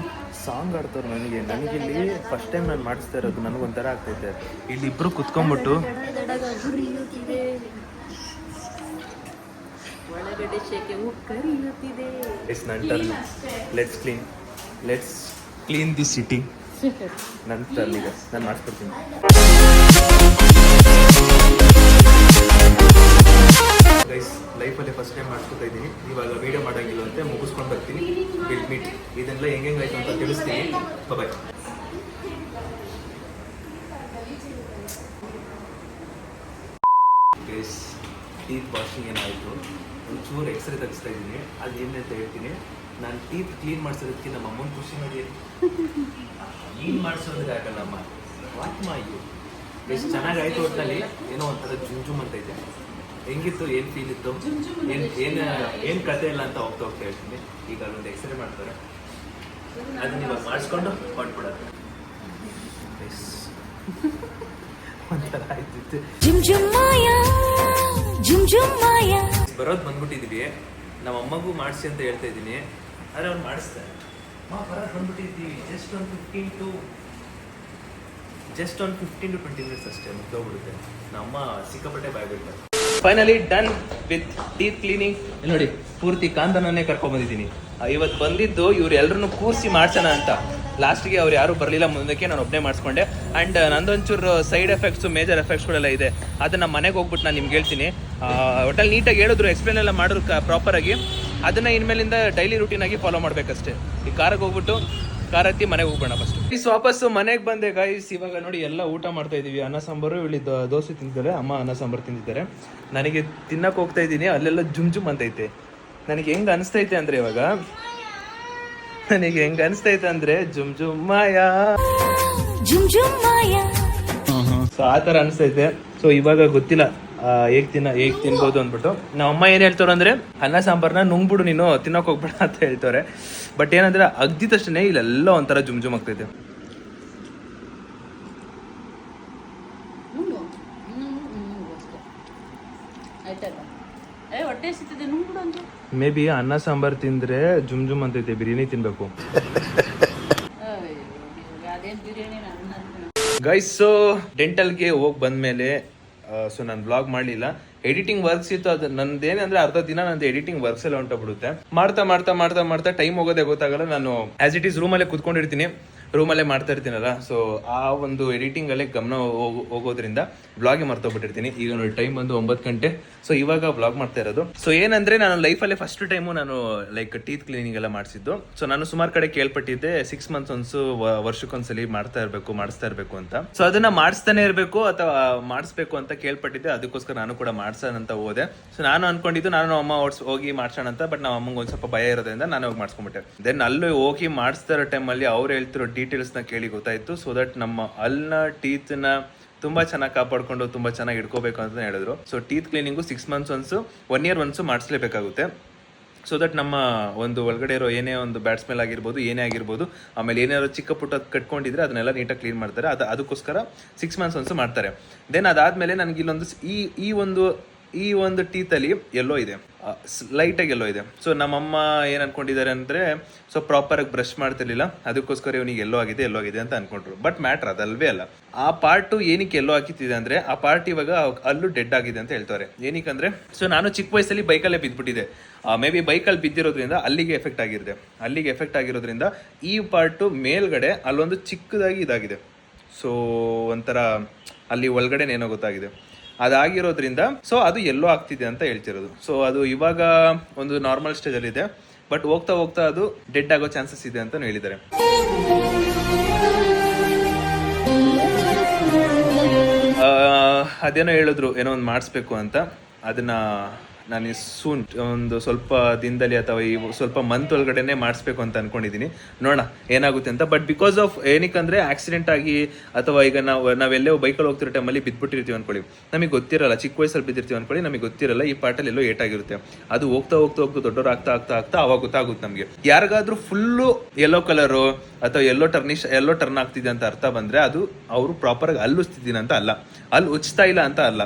ಸಾಂಗ್ ಆಡ್ತಾರೆ. ನನಗಿಲ್ಲಿ ಫಸ್ಟ್ ಟೈಮ್ ನಾನು ಮಾಡಿಸ್ತಾ ಇರೋದು, ನನಗೊಂಥರ ಆಗ್ತೈತೆ. ಇಲ್ಲಿಬ್ರು ಕುತ್ಕೊಂಡ್ಬಿಟ್ಟು ಒಳಗಡೆ ಶೇಕೆ ಉಕ್ಕರಿಯುತ್ತಿದೆ. Let's clean the city. ನನ್ನ ಟರ್ನಿಗೆ ನಾನು ಮಾಡಿಸ್ಕೊಡ್ತೀನಿ. ಗೈಸ್ ಲೈಫಲ್ಲಿ ಫಸ್ಟ್ ಟೈಮ್ ಮಾಡಿಸ್ಕೊತಾ ಇದ್ದೀನಿ. ಇವಾಗ ವೀಡಿಯೋ ಮಾಡೋಂಗಿಲ್ಲ ಅಂತ ಮುಗಿಸ್ಕೊಂಡು ಬರ್ತೀನಿ. Will meet. ಇದೆಲ್ಲ ಹೆಂಗಾಯ್ತು ಅಂತ ತಿಳಿಸ್ತೀನಿ. ಬಾಯ್. ಗೈಸ್ ಟೀತ್ ವಾಷಿಂಗ್ ಏನಾಯಿತು, ಒಂಚೂರು ಎಕ್ಸ್ರೇ ತೆಗಿಸ್ತಾ ಇದ್ದೀನಿ. ಅದು ಏನಂತ ಹೇಳ್ತೀನಿ. ನಾನು ಟೀತ್ ಕ್ಲೀನ್ ಮಾಡಿಸೋದಕ್ಕೆ ನಮ್ಮ ಅಮ್ಮನ ಖುಷಿ ನೋಡಿ. ಕ್ಲೀನ್ ಮಾಡಿಸೋದಕ್ಕೆ ಆಗಲ್ಲಮ್ಮ, ವಾಟ್ ಮಾಡು. ಎಷ್ಟು ಚೆನ್ನಾಗಾಯ್ತು. ಒಟ್ಟಿನಲ್ಲಿ ಏನೋ ಒಂಥರ ಜುಮ್ ಅಂತ ಇದೆ. ಹೆಂಗಿತ್ತು, ಏನು ಫೀಲ್ ಇತ್ತು, ಏನು ಕತೆ ಇಲ್ಲ ಅಂತ ಹೋಗ್ತಾ ಹೇಳ್ತೀನಿ. ಈಗ ಅಲ್ಲೊಂದು ಎಕ್ಸ್ರೇ ಮಾಡ್ತಾರೆ, ಅದನ್ನ ಇವಾಗ ಮಾಡಿಸ್ಕೊಂಡು ಹೊಟ್ಬಿಡೋದು. ಒಂಥರ ಆಯ್ತಿತ್ತು. ಬರೋದು ಬಂದ್ಬಿಟ್ಟಿದೀವಿ. ನಮ್ಮ ಅಮ್ಮಗೂ ಮಾಡಿಸಿ ಅಂತ ಹೇಳ್ತಾ ಇದ್ದೀನಿ. ಆದರೆ ಅವ್ನು ಮಾಡಿಸ್ತಾರೆ. ಬರೋದು ಬಂದ್ಬಿಟ್ಟಿದ್ದೀವಿ. ಜಸ್ಟ್ ಒಂದು 15 to 20 minutes ಅಷ್ಟೇ ಮುಗ್ದೋಗ್ಬಿಡುತ್ತೆ. ನಮ್ಮ ಸಿಕ್ಕಾಪಟ್ಟೆ ಬಾಯ್ಬಿಡ್ತಾರೆ. Finally done with teeth cleaning. ನೋಡಿ ಪೂರ್ತಿ ಕಾಂದನನ್ನೇ ಕರ್ಕೊಂಡ್ಬಂದಿದ್ದೀನಿ. ಇವತ್ತು ಬಂದಿದ್ದು ಇವ್ರು ಎಲ್ಲರನ್ನು ಕೂರಿಸಿ ಮಾಡ್ಸೋಣ ಅಂತ. ಲಾಸ್ಟ್ಗೆ ಅವ್ರು ಯಾರು ಬರಲಿಲ್ಲ, ಮುಂದಕ್ಕೆ ನಾನು ಒಬ್ಬನೇ ಮಾಡಿಸ್ಕೊಂಡೆ. ಆ್ಯಂಡ್ ನಂದೊಂಚೂರು ಸೈಡ್ ಎಫೆಕ್ಟ್ಸು, ಮೇಜರ್ ಎಫೆಕ್ಟ್ಸ್ಗಳೆಲ್ಲ ಇದೆ. ಅದನ್ನು ಮನೆಗೆ ಹೋಗ್ಬಿಟ್ಟು ನಾನು ನಿಮ್ಗೆ ಹೇಳ್ತೀನಿ. ಒಟ್ಟಲ್ಲಿ ನೀಟಾಗಿ ಹೇಳಿದ್ರು, ಎಕ್ಸ್ಪ್ಲೇನ್ ಎಲ್ಲ ಮಾಡಿದ್ರು ಪ್ರಾಪರಾಗಿ. ಅದನ್ನು ಇನ್ಮೇಲಿಂದ ಡೈಲಿ ರೂಟೀನಾಗಿ ಫಾಲೋ ಮಾಡಬೇಕಷ್ಟೇ. ಈ ಕಾರಿಗೆ ಹೋಗ್ಬಿಟ್ಟು ಕಾರ್ ಹತ್ತಿ ಮನೆಗೆ ಹೋಗ್ಬೋಣ ಫಸ್ಟ್. ಈ ವಾಪಸ್ಸು ಮನೆಗೆ ಬಂದೆ ಗೈಸ್. ಇವಾಗ ನೋಡಿ ಎಲ್ಲ ಊಟ ಮಾಡ್ತಾ ಇದ್ದೀವಿ. ಅನ್ನ ಸಾಂಬಾರು, ಇಲ್ಲಿ ದೋಸೆ ತಿಂತಿದ್ದಾರೆ, ಅಮ್ಮ ಅನ್ನ ಸಾಂಬಾರು ತಿಂತಿದ್ದಾರೆ. ನನಗೆ ತಿನ್ನಕ್ಕೆ ಹೋಗ್ತಾ ಇದ್ದೀನಿ. ಅಲ್ಲೆಲ್ಲ ಜುಮ್ ಅಂತೈತೆ. ನನಗೆ ಹೆಂಗೆ ಅನಿಸ್ತೈತೆ ಅಂದರೆ ಇವಾಗ ಜುಮ್ ಮಾಯಾ ಸೊ ಆ ಥರ ಅನಿಸ್ತೈತೆ. ಸೊ ಇವಾಗ ಗೊತ್ತಿಲ್ಲ ಹೇಗೆ ತಿನ್ಬೋದು ಅಂದ್ಬಿಟ್ಟು. ನಮ್ಮ ಅಮ್ಮ ಏನು ಹೇಳ್ತಾರೆ ಅಂದರೆ, ಅನ್ನ ಸಾಂಬಾರನ್ನ ನುಂಗ್ಬಿಡು, ನೀನು ತಿನ್ನೋಕೆ ಹೋಗ್ಬೇಡ ಅಂತ ಹೇಳ್ತಾರೆ. ಬಟ್ ಏನಂದರೆ ಅಗ್ದಿದ್ದಷ್ಟೇ ಇಲ್ಲೆಲ್ಲ ಒಂಥರ ಜುಮ್ ಆಗ್ತೈತೆ. ಮೇ ಬಿ ಅನ್ನ ಸಾಂಬಾರು ತಿಂದರೆ ಜುಮ್ ಅಂತೈತೆ. ಬಿರಿಯಾನಿ ತಿನ್ಬೇಕು ಗೈಸ್. ಸೊ ಡೆಂಟಲ್ಗೆ ಹೋಗಿ ಬಂದಮೇಲೆ ಸೊ ನಾನು ಬ್ಲಾಗ್ ಮಾಡಲಿಲ್ಲ. ಎಡಿಟಿಂಗ್ ವರ್ಕ್ಸ್ ಇತ್ತು. ಅದು ನಂದೇನಂದ್ರೆ ಅರ್ಧ ದಿನ ನಂದು ಎಡಿಟಿಂಗ್ ವರ್ಕ್ಸ್ ಎಲ್ಲ ಹೊಂಟೋಗ್ಬಿಡುತ್ತೆ. ಮಾಡ್ತಾ ಟೈಮ್ ಹೋಗೋದೇ ಗೊತ್ತಾಗಲ್ಲ. ನಾನು ಆಸ್ ಇಟ್ ಈಸ್ ರೂಮಲ್ಲೇ ಕೂತ್ಕೊಂಡಿರ್ತೀನಿ, ರೂಮಲ್ಲೇ ಮಾಡ್ತಾ ಇರ್ತೀನಲ್ಲ. ಸೊ ಆ ಒಂದು ಎಡಿಟಿಂಗಲ್ಲೇ ಗಮನ ಹೋಗೋದ್ರಿಂದ ಬ್ಲಾಗ್ಗೆ ಮರ್ತೋಗ್ಬಿಟ್ಟಿರ್ತೀನಿ. ಈಗ ನೋಡಿ ಟೈಮ್ ಬಂದು 9 ಗಂಟೆ. ಸೊ ಇವಾಗ ಬ್ಲಾಗ್ ಮಾಡ್ತಾ ಇರೋದು. ಸೊ ಏನಂದ್ರೆ ನಾನು ಲೈಫಲ್ಲೇ ಫಸ್ಟ್ ಟೈಮು ನಾನು ಲೈಕ್ ಟೀತ್ ಕ್ಲೀನಿಂಗ್ ಎಲ್ಲ ಮಾಡಿಸಿದ್ದು. ಸೊ ನಾನು ಸುಮಾರು ಕಡೆ ಕೇಳ್ಪಟ್ಟಿದ್ದೆ 6 months ಒನ್ಸು, ವರ್ಷಕ್ಕೊಂದ್ಸಲಿ ಮಾಡಿಸ್ತಾ ಇರಬೇಕು ಅಂತ. ಸೊ ಅದನ್ನ ಮಾಡಿಸ್ತಾನೆ ಇರಬೇಕು ಅಥವಾ ಮಾಡಿಸ್ಬೇಕು ಅಂತ ಕೇಳ್ಪಟ್ಟಿದ್ದೆ. ಅದಕ್ಕೋಸ್ಕರ ನಾನು ಕೂಡ ಮಾಡ್ಸೋಣ ಅಂತ ಹೋದೆ. ಸೊ ನಾನು ಅನ್ಕೊಂಡಿದ್ದು ನಾನು ಅಮ್ಮ ಹೋಗಿ ಮಾಡ್ಸೋಣ ಅಂತ. ಬಟ್ ನಮ್ಮ ಅಮ್ಮಂಗೆ ಒಂದ್ ಸ್ವಲ್ಪ ಭಯ ಇರೋದ್ರಿಂದ ನಾನು ಹೋಗಿ ಮಾಡಿಸ್ಕೊಂಡ್ಬಿಟ್ಟೆ. ದೆನ್ ಅಲ್ಲೂ ಹೋಗಿ ಮಾಡಿಸ್ತಾ ಇರೋ ಟೈಮಲ್ಲಿ ಅವ್ರು ಹೇಳ್ತಿರೋ ಡೀಟೇಲ್ಸ್ನ ಕೇಳಿ ಗೊತ್ತಾಯ್ತು. ಸೊ ದಟ್ ನಮ್ಮ ಅಲ್ನ ಟೀತ್ನ ತುಂಬಾ ಚೆನ್ನಾಗಿ ಕಾಪಾಡ್ಕೊಂಡು ತುಂಬಾ ಚೆನ್ನಾಗಿ ಇಟ್ಕೋಬೇಕು ಅಂತ ಹೇಳಿದ್ರು. So teeth cleaning 6 months once, 1 year once ಮಾಡಿಸ್ಲೇಬೇಕಾಗುತ್ತೆ. ಸೊ ದಟ್ ನಮ್ಮ ಒಂದು ಒಳಗಡೆ ಇರೋ ಏನೇ ಒಂದು ಬ್ಯಾಡ್ ಸ್ಮೆಲ್ ಆಗಿರ್ಬೋದು, ಏನೇ ಆಗಿರ್ಬೋದು, ಆಮೇಲೆ ಏನಾದ್ರು ಚಿಕ್ಕ ಪುಟ್ಟ ಕಟ್ಕೊಂಡಿದ್ರೆ ಅದನ್ನೆಲ್ಲ ನೀಟಾಗಿ ಕ್ಲೀನ್ ಮಾಡ್ತಾರೆ. ಅದಕ್ಕೋಸ್ಕರ 6 months ಒನ್ಸು ಮಾಡ್ತಾರೆ. ದೆನ್ ಅದಾದ್ಮೇಲೆ ನನಗೆ ಇಲ್ಲೊಂದು ಈ ಒಂದು ಟೀತಲ್ಲಿ ಎಲ್ಲೋ ಇದೆ, ಲೈಟಾಗಿ ಎಲ್ಲೋ ಇದೆ. ಸೊ ನಮ್ಮಮ್ಮ ಏನು ಅನ್ಕೊಂಡಿದ್ದಾರೆ ಅಂದರೆ, ಸೊ ಪ್ರಾಪರಾಗಿ ಬ್ರಷ್ ಮಾಡ್ತಿರ್ಲಿಲ್ಲ, ಅದಕ್ಕೋಸ್ಕರ ಇವನಿಗೆ ಎಲ್ಲೋ ಆಗಿದೆ ಅಂತ ಅನ್ಕೊಂಡ್ರು. ಬಟ್ ಮ್ಯಾಟ್ರ್ ಅದಲ್ವೇ ಅಲ್ಲ. ಆ ಪಾರ್ಟು ಏನಕ್ಕೆ ಎಲ್ಲೋ ಹಾಕಿತ್ತಿದೆ ಅಂದರೆ, ಆ ಪಾರ್ಟ್ ಇವಾಗ ಅಲ್ಲೂ ಡೆಡ್ ಆಗಿದೆ ಅಂತ ಹೇಳ್ತಾರೆ. ಏನಕ್ಕಂದ್ರೆ, ಸೊ ನಾನು ಚಿಕ್ಕ ವಯಸ್ಸಲ್ಲಿ ಬೈಕಲ್ಲೇ ಬಿದ್ದುಬಿಟ್ಟಿದೆ. ಮೇ ಬಿ ಬೈಕಲ್ಲಿ ಬಿದ್ದಿರೋದ್ರಿಂದ ಅಲ್ಲಿಗೆ ಎಫೆಕ್ಟ್ ಆಗಿರೋದ್ರಿಂದ ಈ ಪಾರ್ಟು ಮೇಲ್ಗಡೆ ಅಲ್ಲೊಂದು ಚಿಕ್ಕದಾಗಿ ಇದಾಗಿದೆ. ಸೊ ಒಂಥರ ಅಲ್ಲಿ ಒಳಗಡೆ ಏನೋ ಗೊತ್ತಾಗಿದೆ. ಅದಾಗಿರೋದ್ರಿಂದ ಸೊ ಅದು ಎಲ್ಲೋ ಆಗ್ತಿದೆ ಅಂತ ಹೇಳ್ತಿರೋದು. ಸೊ ಅದು ಇವಾಗ ಒಂದು ನಾರ್ಮಲ್ ಸ್ಟೇಜಲ್ಲಿ ಇದೆ. ಬಟ್ ಹೋಗ್ತಾ ಅದು ಡೆಡ್ ಆಗೋ ಚಾನ್ಸಸ್ ಇದೆ ಅಂತ ಹೇಳಿದ್ದಾರೆ. ಅದೇನೋ ಹೇಳಿದ್ರು, ಏನೋ ಒಂದು ಮಾಡಿಸ್ಬೇಕು ಅಂತ. ಅದನ್ನ ನಾನು ಸೂನ್ ಒಂದು ಸ್ವಲ್ಪ ದಿನದಲ್ಲಿ ಅಥವಾ ಈ ಸ್ವಲ್ಪ ಮಂತ್ ಒಳಗಡೆನೆ ಮಾಡಿಸ್ಬೇಕು ಅಂತ ಅನ್ಕೊಂಡಿದ್ದೀನಿ. ನೋಡೋಣ ಏನಾಗುತ್ತೆ ಅಂತ. ಬಟ್ ಬಿಕಾಸ್ ಆಫ್ ಏನಕ್ಕಂದ್ರೆ ಆಕ್ಸಿಡೆಂಟ್ ಆಗಿ ಅಥವಾ ಈಗ ನಾವೆಲ್ಲೋ ಬೈಕಲ್ಲಿ ಹೋಗ್ತಿರೋ ಟೈಮಲ್ಲಿ ಬಿದ್ದುಬಿಟ್ಟಿರ್ತೀವಿ ಅನ್ಕೊಳ್ಳಿ, ನಮಗೆ ಗೊತ್ತಿರಲ್ಲ. ಚಿಕ್ಕ ವಯಸ್ಸಲ್ಲಿ ಬಿದ್ದಿರ್ತೀವಿ ಅನ್ಕೊಳ್ಳಿ, ನಮಗೆ ಗೊತ್ತಿರಲ್ಲ ಈ ಪಾರ್ಟಲ್ಲಿ ಎಲ್ಲೋ ಏಟಾಗಿರುತ್ತೆ. ಅದು ಹೋಗ್ತಾ ದೊಡ್ಡವ್ರು ಆಗ್ತಾ ಅವಾಗ ಗೊತ್ತಾಗುತ್ತೆ ನಮಗೆ. ಯಾರಿಗಾದ್ರೂ ಫುಲ್ಲು ಯೆಲ್ಲೋ ಕಲರು ಅಥವಾ ಯೆಲ್ಲೋ ಟರ್ನ್ ಆಗ್ತಿದೆ ಅಂತ ಅರ್ಥ ಬಂದ್ರೆ ಅದು ಅವರು ಪ್ರಾಪರಾಗಿ ಅಲ್ಲಿ ಉಚ್ತಿದ್ದೀನಿ ಅಂತ ಅಲ್ಲ, ಅಲ್ಲಿ ಉಚ್ತಾ ಇಲ್ಲ ಅಂತ ಅಲ್ಲ.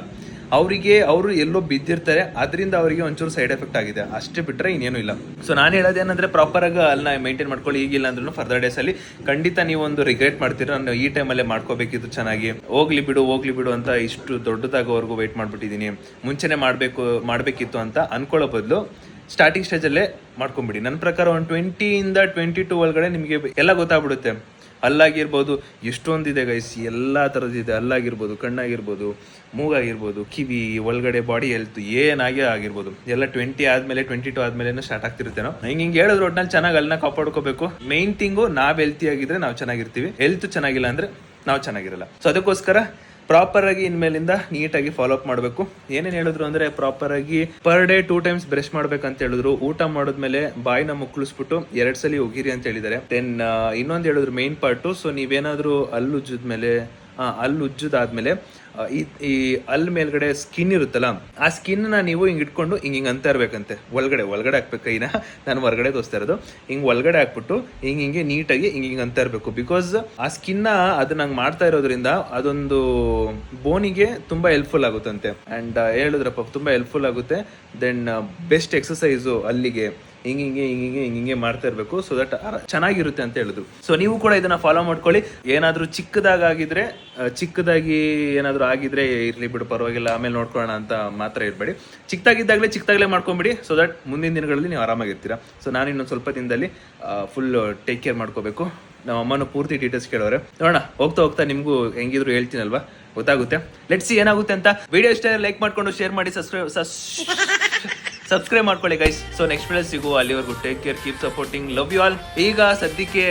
ಅವರು ಎಲ್ಲೋ ಬಿದ್ದಿರ್ತಾರೆ, ಅದರಿಂದ ಅವರಿಗೆ ಒಂಚೂರು ಸೈಡ್ ಎಫೆಕ್ಟ್ ಆಗಿದೆ, ಅಷ್ಟೇ ಬಿಟ್ಟರೆ ಇನ್ನೇನು ಇಲ್ಲ. ಸೊ ನಾನು ಹೇಳೋದೇನಂದ್ರೆ, ಪ್ರಾಪರಾಗಿ ಅಲ್ಲನ್ನ ಮೇಂಟೈನ್ ಮಾಡ್ಕೊಳ್ಳಿ. ಈಗಿಲ್ಲ ಅಂದ್ರೂ ಫರ್ದರ್ ಡೇಸಲ್ಲಿ ಖಂಡಿತ ನೀವು ಒಂದು ರಿಗ್ರೆಟ್ ಮಾಡ್ತೀರ. ನಾನು ಈ ಟೈಮಲ್ಲೇ ಮಾಡ್ಕೋಬೇಕಿತ್ತು ಚೆನ್ನಾಗಿ, ಹೋಗ್ಲಿ ಬಿಡು ಅಂತ ಇಷ್ಟು ದೊಡ್ಡದಾಗೋವರೆಗೂ ವೆಯ್ಟ್ ಮಾಡ್ಬಿಟ್ಟಿದ್ದೀನಿ. ಮುಂಚೆನೆ ಮಾಡಬೇಕಿತ್ತು ಅಂತ ಅನ್ಕೊಳ್ಳೋ ಬದಲು ಸ್ಟಾರ್ಟಿಂಗ್ ಸ್ಟೇಜಲ್ಲೇ ಮಾಡ್ಕೊಂಬಿಡಿ. ನನ್ನ ಪ್ರಕಾರ ಒಂದು 20 ಇಂದ 22 ಒಳಗಡೆ ನಿಮಗೆ ಎಲ್ಲ ಗೊತ್ತಾಗ್ಬಿಡುತ್ತೆ. ಹಲ್ಲಾಗಿರ್ಬೋದು, ಎಷ್ಟೊಂದಿದೆ ಗೈಸ್, ಎಲ್ಲ ಥರದ್ದಿದೆ. ಹಲ್ಲಾಗಿರ್ಬೋದು, ಕಣ್ಣಾಗಿರ್ಬೋದು, ಮೂಗಾಗಿರ್ಬೋದು, ಕಿವಿ, ಒಳಗಡೆ ಬಾಡಿ ಹೆಲ್ತ್ ಏನಾಗೇ ಆಗಿರ್ಬೋದು, ಎಲ್ಲ 20 ಆದ್ಮೇಲೆ 22 ಆದ್ಮೇಲೆ ಸ್ಟಾರ್ಟ್ ಆಗ್ತಿರುತ್ತೇನೋ. ಹಿಂಗೆ ಹೇಳಿದ್ರು ಒಟ್ನಲ್ಲಿ ಚೆನ್ನಾಗಿ ಅಲ್ಲನ್ನ ಕಾಪಾಡ್ಕೋಬೇಕು. ಮೇನ್ ಥಿಂಗು ನಾವ್ ಹೆಲ್ತಿ ಆಗಿದ್ರೆ ನಾವು ಚೆನ್ನಾಗಿರ್ತೀವಿ, ಹೆಲ್ತ್ ಚೆನ್ನಾಗಿಲ್ಲ ಅಂದ್ರೆ ನಾವು ಚೆನ್ನಾಗಿರಲ್ಲ. ಸೊ ಅದಕ್ಕೋಸ್ಕರ ಪ್ರಾಪರ್ ಆಗಿ ಇನ್ಮೇಲಿಂದ ನೀಟಾಗಿ ಫಾಲೋ ಅಪ್ ಮಾಡಬೇಕು. ಏನೇನು ಹೇಳಿದ್ರು ಅಂದ್ರೆ ಪ್ರಾಪರ್ ಆಗಿ ಪರ್ ಡೇ 2 times ಬ್ರಷ್ ಮಾಡ್ಬೇಕಂತ ಹೇಳಿದ್ರು. ಊಟ ಮಾಡಿದ್ಮೇಲೆ ಬಾಯಿನ ಮುಕ್ಕಳಿಸ್ಬಿಟ್ಟು 2 ಸಲ ಉಗಿರಿ ಅಂತ ಹೇಳಿದ್ದಾರೆ. ದೆನ್ ಇನ್ನೊಂದು ಹೇಳಿದ್ರು ಮೇನ್ ಪಾರ್ಟು. ಸೊ ನೀವೇನಾದ್ರೂ ಹಲ್ಲು ಉಜ್ಜಿದ್ಮೇಲೆ ಹಲ್ಲು ಉಜ್ಜದಾದ್ಮೇಲೆ ಈ ಹಲ್ ಮೇಲ್ಗಡೆ ಸ್ಕಿನ್ ಇರುತ್ತಲ್ಲ, ಆ ಸ್ಕಿನ್ ನೀವು ಹಿಂಗ್ ಇಟ್ಕೊಂಡು ಹಿಂಗ್ ಅಂತ ಇರ್ಬೇಕಂತೆ. ಒಳಗಡೆ ಹಾಕ್ಬೇಕು ಕೈನ, ನಾನು ಹೊರಗಡೆ ತೋರಿಸ್ತಾ ಇರೋದು. ಹಿಂಗ್ ಒಳಗಡೆ ಹಾಕ್ಬಿಟ್ಟು ಹಿಂಗೆ ನೀಟಾಗಿ ಹಿಂಗ್ ಅಂತ ಇರ್ಬೇಕು. ಬಿಕಾಸ್ ಆ ಸ್ಕಿನ್ ಅದು ನಂಗೆ ಮಾಡ್ತಾ ಇರೋದ್ರಿಂದ ಅದೊಂದು ಬೋನಿಗೆ ತುಂಬಾ ಹೆಲ್ಪ್ಫುಲ್ ಆಗುತ್ತಂತೆ. ಅಂಡ್ ಹೇಳಿದ್ರಪ್ಪ ತುಂಬಾ ಹೆಲ್ಪ್ಫುಲ್ ಆಗುತ್ತೆ. ದೆನ್ ಬೆಸ್ಟ್ ಎಕ್ಸಸೈಸು ಅಲ್ಲಿಗೆ ಹಿಂಗೆ ಮಾಡ್ತಾ ಇರಬೇಕು. ಸೊ ದಟ್ ಚೆನ್ನಾಗಿರುತ್ತೆ ಅಂತ ಹೇಳಿದ್ರು. ಸೊ ನೀವು ಕೂಡ ಇದನ್ನ ಫಾಲೋ ಮಾಡ್ಕೊಳ್ಳಿ. ಏನಾದ್ರೂ ಚಿಕ್ಕದಾಗಿ ಏನಾದ್ರೂ ಆಗಿದ್ರೆ ಇರ್ಲಿ ಬಿಡು ಪರವಾಗಿಲ್ಲ, ಆಮೇಲೆ ನೋಡ್ಕೊಳ್ಳೋಣ ಅಂತ ಮಾತ್ರ ಇರಬೇಡಿ. ಚಿಕ್ಕದಾಗಲೇ ಮಾಡ್ಕೊಂಬಿಡಿ. ಸೊ ದಟ್ ಮುಂದಿನ ದಿನಗಳಲ್ಲಿ ನೀವು ಆರಾಮಾಗಿರ್ತೀರಾ. ಸೊ ನಾನು ಇನ್ನೊಂದು ಸ್ವಲ್ಪ ದಿನದಲ್ಲಿ ಫುಲ್ ಟೇಕ್ ಕೇರ್ ಮಾಡ್ಕೋಬೇಕು. ನಮ್ಮ ಅಮ್ಮನೂ ಪೂರ್ತಿ ಡೀಟೇಲ್ಸ್ ಕೇಳೋರೆ. ನೋಡೋಣ, ಹೋಗ್ತಾ ನಿಮ್ಗೂ ಹೆಂಗಿದ್ರು ಹೇಳ್ತೀನಲ್ವಾ, ಗೊತ್ತಾಗುತ್ತೆ. ಲೆಟ್ಸ್ ಸಿ ಏನಾಗುತ್ತೆ ಅಂತ. ವಿಡಿಯೋ ಇಷ್ಟ ಲೈಕ್ ಮಾಡ್ಕೊಂಡು ಶೇರ್ ಮಾಡಿ, ಸಬ್ಸ್ಕ್ರೈಬ್ ಮಾಡ್ಕೊಳ್ಳಿ ಗೈಸ್. ಸೊ ನೆಕ್ಸ್ಟ್ ವಿಡಿಯೋ ಸಿಗುವ, ಅಲ್ಲಿವರೆಗೂ take care, keep supporting, love you all. ಈಗ ಸದ್ಯಕ್ಕೆ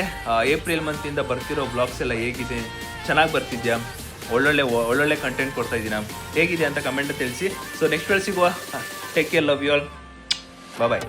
ಏಪ್ರಿಲ್ ಮಂತ್ ಇಂದ ಬರ್ತಿರೋ ಬ್ಲಾಗ್ಸ್ ಎಲ್ಲ ಹೇಗಿದೆ, ಚೆನ್ನಾಗಿ ಬರ್ತಿದ್ಯಾ, ಒಳ್ಳೊಳ್ಳೆ ಕಂಟೆಂಟ್ ಕೊಡ್ತಾ ಇದ್ದೀನ, ಹೇಗಿದೆ ಅಂತ ಕಮೆಂಟ್ ತಿಳಿಸಿ. ಸೊ ನೆಕ್ಸ್ಟ್ ವಿಡಿಯೋ ಸಿಗುವ. Take care, love you all, bye.